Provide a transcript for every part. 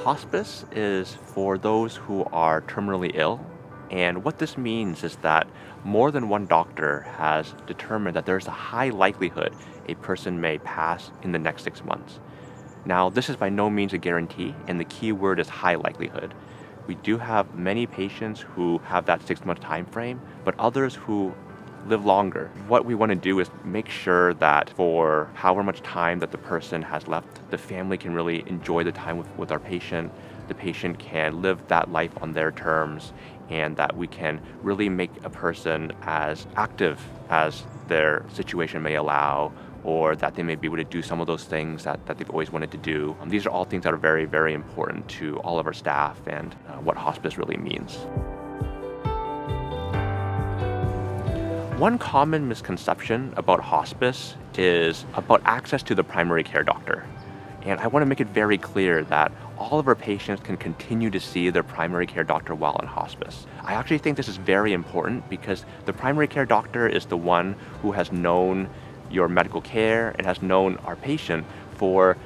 Hospice is for those who are terminally ill, and what this means is that more than one doctor has determined that there's a high likelihood a person may pass in the next 6 months. Now, this is by no means a guarantee, and the key word is high likelihood. We do have many patients who have that 6 month time frame, but others who live longer. What we want to do is make sure that for however much time that the person has left, the family can really enjoy the time with our patient. The patient can live that life on their terms, and that we can really make a person as active as their situation may allow, or that they may be able to do some of those things that they've always wanted to do. These are all things that are very, very important to all of our staff and what hospice really means. One common misconception about hospice is about access to the primary care doctor. And I want to make it very clear that all of our patients can continue to see their primary care doctor while in hospice. I actually think this is very important because the primary care doctor is the one who has known your medical care and has known our patient for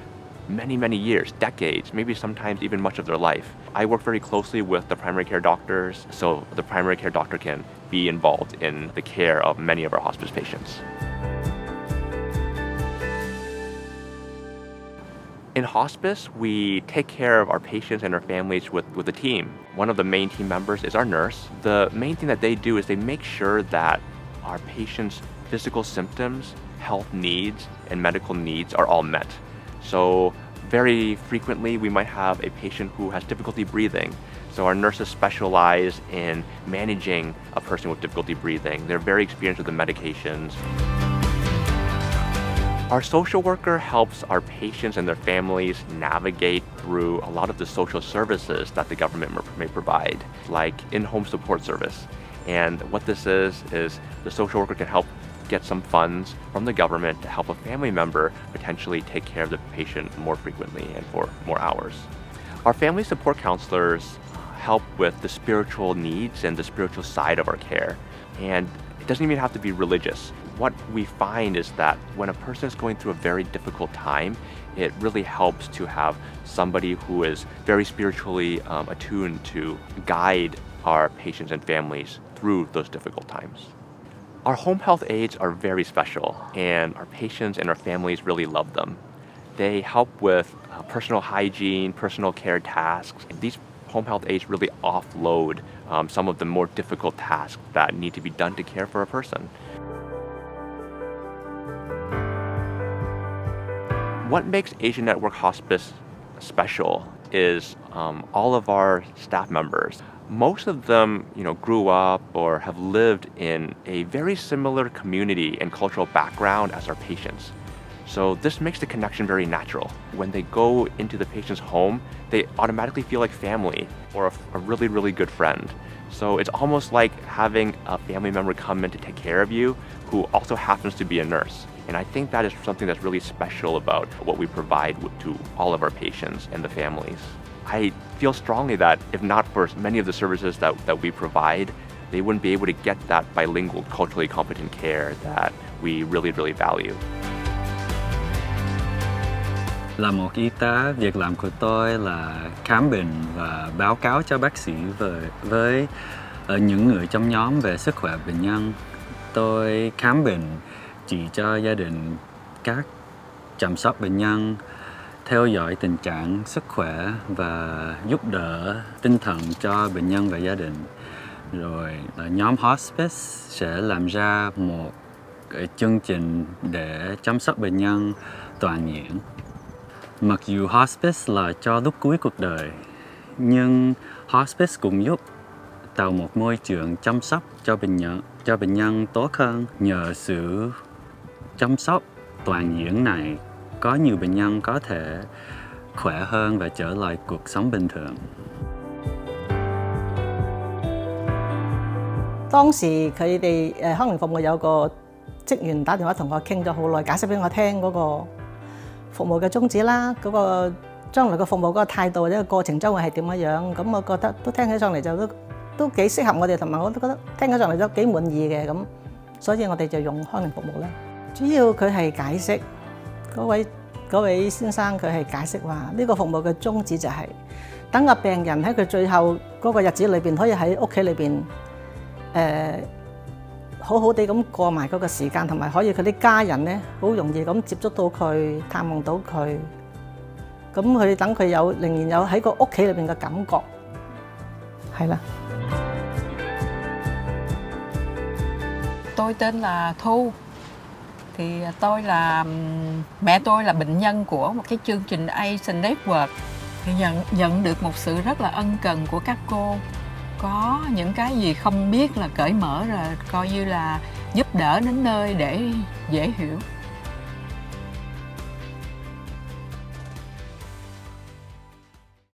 many, many years, decades, maybe sometimes even much of their life. I work very closely with the primary care doctors, so the primary care doctor can be involved in the care of many of our hospice patients. In hospice, we take care of our patients and our families with a team. One of the main team members is our nurse. The main thing that they do is they make sure that our patients' physical symptoms, health needs, and medical needs are all met. So very frequently, we might have a patient who has difficulty breathing. So our nurses specialize in managing a person with difficulty breathing. They're very experienced with the medications. Our social worker helps our patients and their families navigate through a lot of the social services that the government may provide, like in-home support service. And what this is the social worker can help get some funds from the government to help a family member potentially take care of the patient more frequently and for more hours. Our family support counselors help with the spiritual needs and the spiritual side of our care. And it doesn't even have to be religious. What we find is that when a person is going through a very difficult time, it really helps to have somebody who is very spiritually attuned to guide our patients and families through those difficult times. Our home health aides are very special, and our patients and our families really love them. They help with personal hygiene, personal care tasks. These home health aides really offload some of the more difficult tasks that need to be done to care for a person. What makes Asian Network Hospice special is all of our staff members. Most of them, grew up or have lived in a very similar community and cultural background as our patients. So this makes the connection very natural. When they go into the patient's home, they automatically feel like family or a really, really good friend. So it's almost like having a family member come in to take care of you who also happens to be a nurse. And I think that is something that's really special about what we provide to all of our patients and the families. I feel strongly that if not for many of the services that we provide, they wouldn't be able to get that bilingual, culturally competent care that we really, really value. Là một y tá, việc làm của tôi là khám bệnh và báo cáo cho bác sĩ với những người trong nhóm về sức khỏe bệnh nhân. Tôi khám bệnh, chỉ cho gia đình cách chăm sóc bệnh nhân, theo dõi tình trạng sức khỏe và giúp đỡ tinh thần cho bệnh nhân và gia đình. Rồi nhóm Hospice sẽ làm ra một chương trình để chăm sóc bệnh nhân toàn diện. Mặc dù Hospice là cho lúc cuối cuộc đời, nhưng Hospice cũng giúp tạo một môi trường chăm sóc cho bệnh nhân tốt hơn. Nhờ sự chăm sóc toàn diện này, có nhiều bệnh nhân có thể khỏe hơn và trở lại cuộc sống bình thường. 當時佢哋康寧服務有個職員打電話同我傾咗好耐，解釋俾我聽嗰個服務嘅宗旨啦，嗰個將來嘅服務嗰個態度或者個過程將會係點樣。咁我覺得都聽起上嚟就都幾適合我哋，同埋我都覺得聽起上嚟都幾滿意嘅咁，所以我哋就用康寧服務啦。主要佢係解釋嗰位嗰位先生佢係解釋話，呢個服務嘅宗旨就係等個病人喺佢最後嗰個日子裏邊，可以喺屋企裏邊好好地咁過埋嗰個時間，同埋可以佢啲家人咧好容易咁接觸到佢、探望到佢，咁佢等佢有仍然有喺個屋企裏邊嘅感覺，係啦。Tôi tên là Thu. Thì tôi là mẹ tôi là bệnh nhân của một cái chương trình Asian Network. Thì nhận được một sự rất là ân cần của các cô. Có những cái gì không biết là cởi mở rồi, coi như là giúp đỡ đến nơi để dễ hiểu.